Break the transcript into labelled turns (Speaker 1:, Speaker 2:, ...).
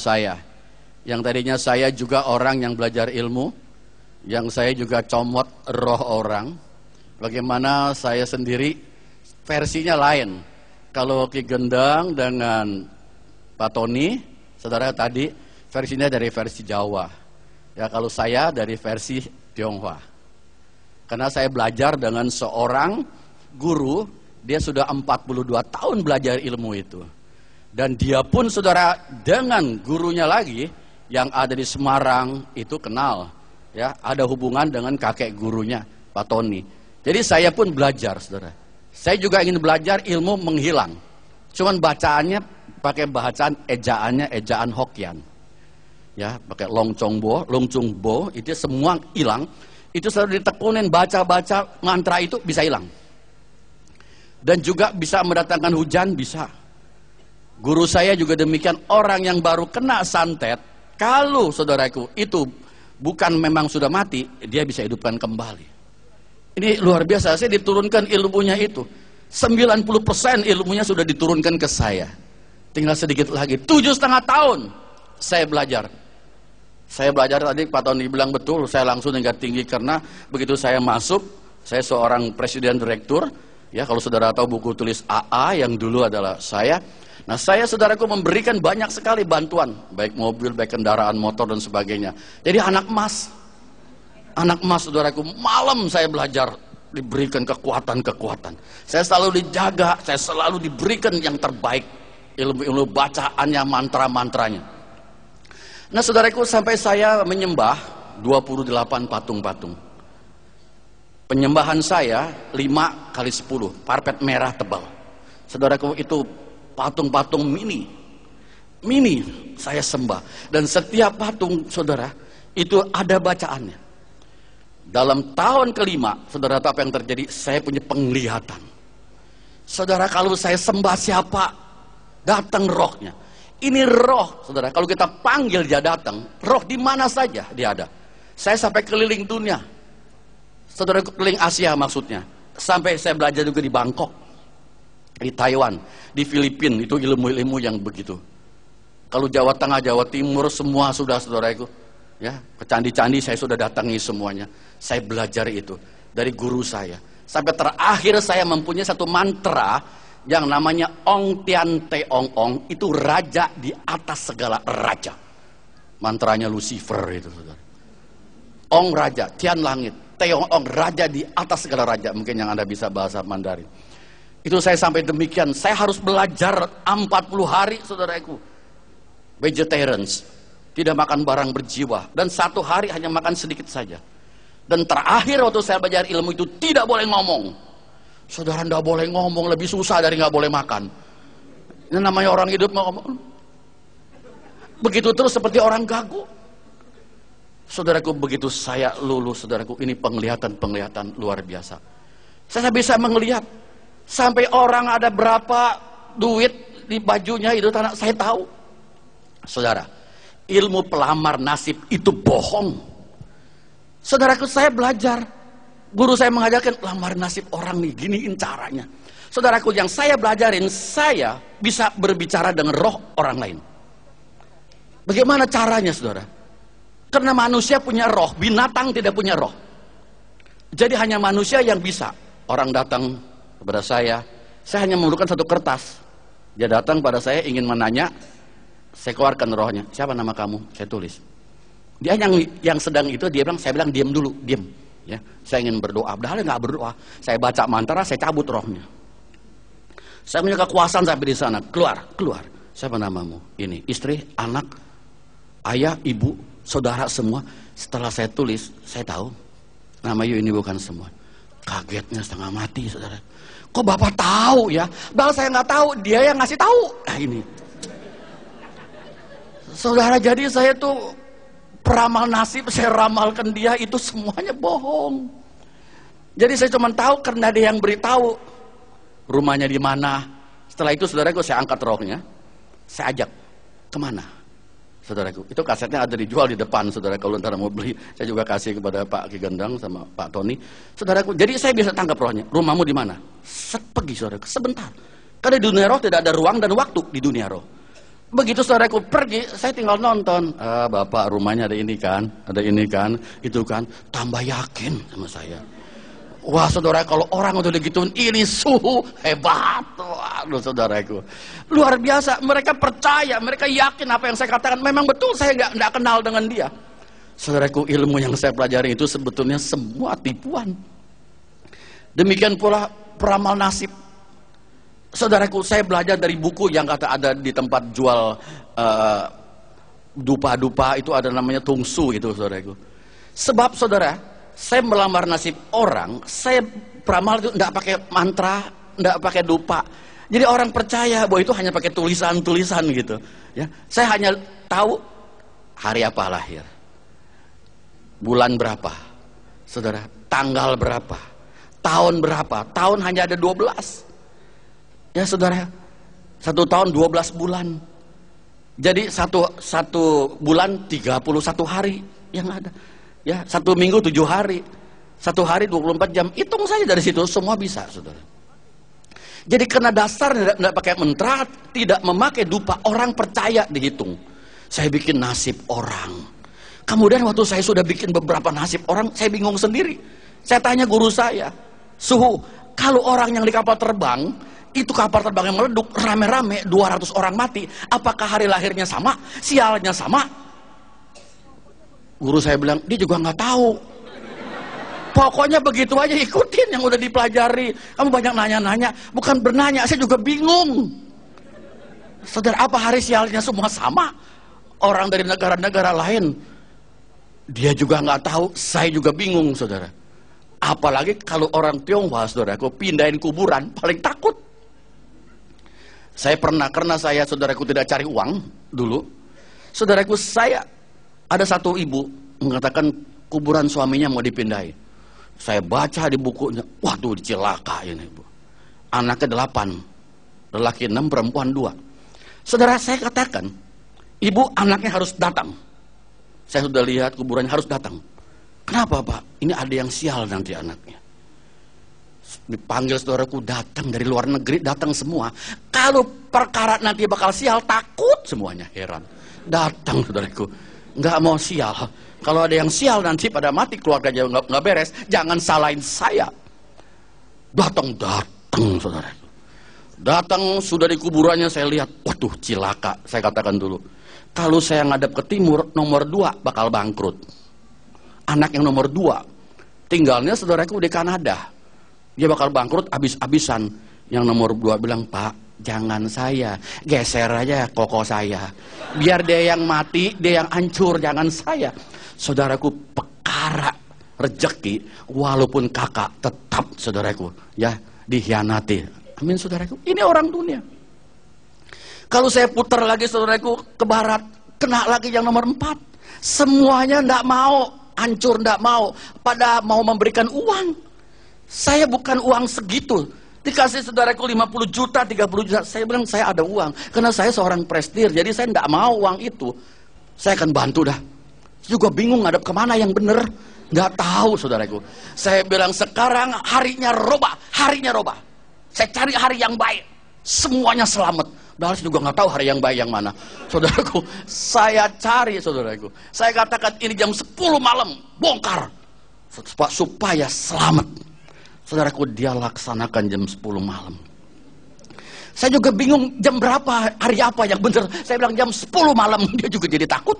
Speaker 1: saya. Yang tadinya saya juga orang yang belajar ilmu, yang saya juga comot roh orang. Bagaimana saya sendiri versinya lain. Kalau Ki Gendang dengan Pak Tony, saudara tadi versinya dari versi Jawa. Ya, kalau saya dari versi Tionghoa. Karena saya belajar dengan seorang guru, dia sudah 42 tahun belajar ilmu itu. Dan dia pun saudara dengan gurunya lagi yang ada di Semarang itu kenal. Ya, ada hubungan dengan kakek gurunya Pak Tony. Jadi saya pun belajar, saudara. Saya juga ingin belajar ilmu menghilang. Cuman bacaannya pakai bacaan ejaannya ejaan Hokkien. Ya, pakai Long Chong Bo, itu semua hilang. Itu selalu ditekunin baca-baca mantra itu bisa hilang. Dan juga bisa mendatangkan hujan, bisa. Guru saya juga demikian, orang yang baru kena santet, kalau saudaraku itu bukan memang sudah mati, dia bisa hidupkan kembali. Ini luar biasa, saya diturunkan ilmunya itu. 90% ilmunya sudah diturunkan ke saya. Tinggal sedikit lagi, 7,5 tahun saya belajar. Saya belajar tadi, Pak Tony bilang betul, saya langsung tingkat tinggi karena begitu saya masuk, saya seorang presiden direktur. Ya, kalau saudara tahu buku tulis AA yang dulu adalah saya. Nah, saya saudaraku memberikan banyak sekali bantuan, baik mobil, baik kendaraan motor dan sebagainya. Jadi anak emas saudaraku, malam saya belajar, diberikan kekuatan-kekuatan. Saya selalu dijaga, saya selalu diberikan yang terbaik, ilmu-ilmu bacaannya, mantra-mantranya. Nah, saudaraku, sampai saya menyembah 28 patung-patung. Penyembahan saya 5 kali 10, parpet merah tebal. Saudaraku, itu patung-patung mini saya sembah. Dan setiap patung, saudara, itu ada bacaannya. Dalam tahun kelima, saudara tahu apa yang terjadi? Saya punya penglihatan. Saudara, kalau saya sembah siapa, datang rohnya. Ini roh, saudara, kalau kita panggil dia datang. Roh di mana saja dia ada. Saya sampai keliling dunia, saudara, keliling Asia maksudnya. Sampai saya belajar juga di Bangkok, di Taiwan, di Filipina. Itu ilmu-ilmu yang begitu. Kalau Jawa Tengah, Jawa Timur, semua sudah, saudara itu. Ya, ke candi-candi saya sudah datangi semuanya. Saya belajar itu dari guru saya. Sampai terakhir saya mempunyai satu mantra yang namanya Ong Tian Te Ong Ong. Itu raja di atas segala raja. Mantranya Lucifer itu, saudara. Ong raja, Tian langit, Te Ong Ong raja di atas segala raja. Mungkin yang Anda bisa bahasa Mandarin. Itu saya sampai demikian. Saya harus belajar 40 hari, saudaraku. Vegetarians, tidak makan barang berjiwa, dan 1 hari hanya makan sedikit saja. Dan terakhir waktu saya belajar ilmu itu tidak boleh ngomong. Saudara, tidak boleh ngomong, lebih susah dari nggak boleh makan. Ini namanya orang hidup ngomong. Begitu terus seperti orang gagu. Saudaraku, begitu saya lulus, saudaraku, ini penglihatan luar biasa. Saya bisa melihat sampai orang ada berapa duit di bajunya itu, tanah saya tahu. Saudara, ilmu pelamar nasib itu bohong. Saudaraku, saya belajar. Guru saya mengajarkan lamar nasib orang nih, giniin caranya. Saudaraku, yang saya belajarin, saya bisa berbicara dengan roh orang lain. Bagaimana caranya, saudara? Karena manusia punya roh, binatang tidak punya roh. Jadi hanya manusia yang bisa. Orang datang kepada saya hanya memerlukan satu kertas. Dia datang pada saya ingin menanya, saya keluarkan rohnya. Siapa nama kamu? Saya tulis. Dia yang sedang itu, dia bilang, saya bilang diam dulu, diam. Ya, saya ingin berdoa. Padahal nggak berdoa. Saya baca mantra, saya cabut rohnya. Saya punya kekuasaan sampai di sana. Keluar. Siapa namamu? Ini, istri, anak, ayah, ibu, saudara semua. Setelah saya tulis, saya tahu nama you ini bukan semua. Kagetnya setengah mati, saudara. Kok bapak tahu ya? Bahkan saya nggak tahu, dia yang ngasih tahu. Nah ini, saudara, jadi saya tuh peramal nasib, saya ramalkan dia, itu semuanya bohong. Jadi saya cuma tahu karena dia yang beritahu rumahnya di mana. Setelah itu, saudaraku, saya angkat rohnya, saya ajak kemana, saudaraku. Itu kasetnya ada dijual di depan, saudara. Kalau ntar mau beli, saya juga kasih kepada Pak Ki Gendang sama Pak Tony, saudaraku. Jadi saya bisa tangkap rohnya. Rumahmu di mana? Pergi, saudaraku, sebentar. Karena di dunia roh tidak ada ruang dan waktu di dunia roh. Begitu saudaraku pergi, saya tinggal nonton. Bapak rumahnya ada ini kan, itu kan. Tambah yakin sama saya. Wah saudara, kalau orang udah digituin, ini suhu hebat. Waduh saudaraku, luar biasa. Mereka percaya, mereka yakin apa yang saya katakan. Memang betul, saya nggak kenal dengan dia. Saudaraku, ilmu yang saya pelajari itu sebetulnya semua tipuan. Demikian pula peramal nasib. Saudaraku, saya belajar dari buku yang kata ada di tempat jual dupa-dupa, itu ada namanya tungsu itu saudaraku. Sebab saudara, saya melamar nasib orang, saya peramal itu tidak pakai mantra, tidak pakai dupa. Jadi orang percaya bahwa itu hanya pakai tulisan-tulisan gitu. Ya, saya hanya tahu hari apa lahir, bulan berapa, saudara, tanggal berapa, tahun berapa. Tahun hanya ada 12. Ya saudara, 1 tahun 12 bulan. Jadi satu bulan 31 hari yang ada. Ya, 1 minggu 7 hari. 1 hari 24 jam. Hitung saja dari situ, semua bisa saudara. Jadi karena dasar tidak pakai mantra, tidak memakai dupa, orang percaya dihitung. Saya bikin nasib orang. Kemudian waktu saya sudah bikin beberapa nasib orang, saya bingung sendiri. Saya tanya guru saya, Suhu, kalau orang yang di kapal terbang, itu kapal terbang yang meleduk, rame-rame 200 orang mati, apakah hari lahirnya sama, sialnya sama? Guru saya bilang, dia juga nggak tahu. Pokoknya begitu aja, ikutin yang udah dipelajari. Kamu banyak nanya-nanya, bukan bernanya, saya juga bingung. Saudara, apa hari sialnya semua sama? Orang dari negara-negara lain, dia juga nggak tahu, saya juga bingung saudara. Apalagi kalau orang Tionghoa saudaraku, pindahin kuburan, paling takut. Saya pernah, karena saya saudaraku tidak cari uang dulu, saudaraku, saya ada satu ibu mengatakan kuburan suaminya mau dipindahin. Saya baca di bukunya, waduh celaka ini ibu. Anaknya 8, lelaki 6, perempuan 2. Saudara, saya katakan, ibu anaknya harus datang. Saya sudah lihat kuburannya harus datang. Kenapa Pak? Ini ada yang sial nanti anaknya. Dipanggil saudaraku, datang dari luar negeri, datang semua. Kalau perkara nanti bakal sial, takut semuanya, heran. Datang saudaraku, nggak mau sial. Kalau ada yang sial nanti pada mati keluarganya nggak beres, jangan salahin saya. Datang saudaraku. Datang sudah di kuburannya, saya lihat, waduh cilaka. Saya katakan dulu, kalau saya ngadep ke timur, nomor 2 bakal bangkrut. Anak yang nomor 2 tinggalnya saudaraku di Kanada, dia bakal bangkrut habis-habisan. Yang nomor 2 bilang, Pak, jangan saya, geser aja koko saya, biar dia yang mati, dia yang hancur, jangan saya. Saudaraku, perkara rezeki walaupun kakak tetap saudaraku ya dikhianati. Amin saudaraku, ini orang dunia. Kalau saya putar lagi saudaraku ke barat, kena lagi yang nomor 4. Semuanya ndak mau, hancur, ndak mau, pada mau memberikan uang. Saya bukan uang segitu. Dikasih saudaraku 50 juta, 30 juta. Saya bilang saya ada uang. Karena saya seorang prestir. Jadi saya tidak mau uang itu. Saya akan bantu dah. Juga bingung ngadep kemana yang bener. Nggak tahu saudaraku. Saya bilang sekarang harinya robah. Harinya robah. Saya cari hari yang baik. Semuanya selamat. Padahal saya juga nggak tahu hari yang baik yang mana. Saudaraku, saya cari saudaraku. Saya katakan ini jam 10 malam. Bongkar. Supaya selamat. Saudaraku, dia laksanakan jam 10 malam. Saya juga bingung jam berapa, hari apa yang benar. Saya bilang jam 10 malam, dia juga jadi takut.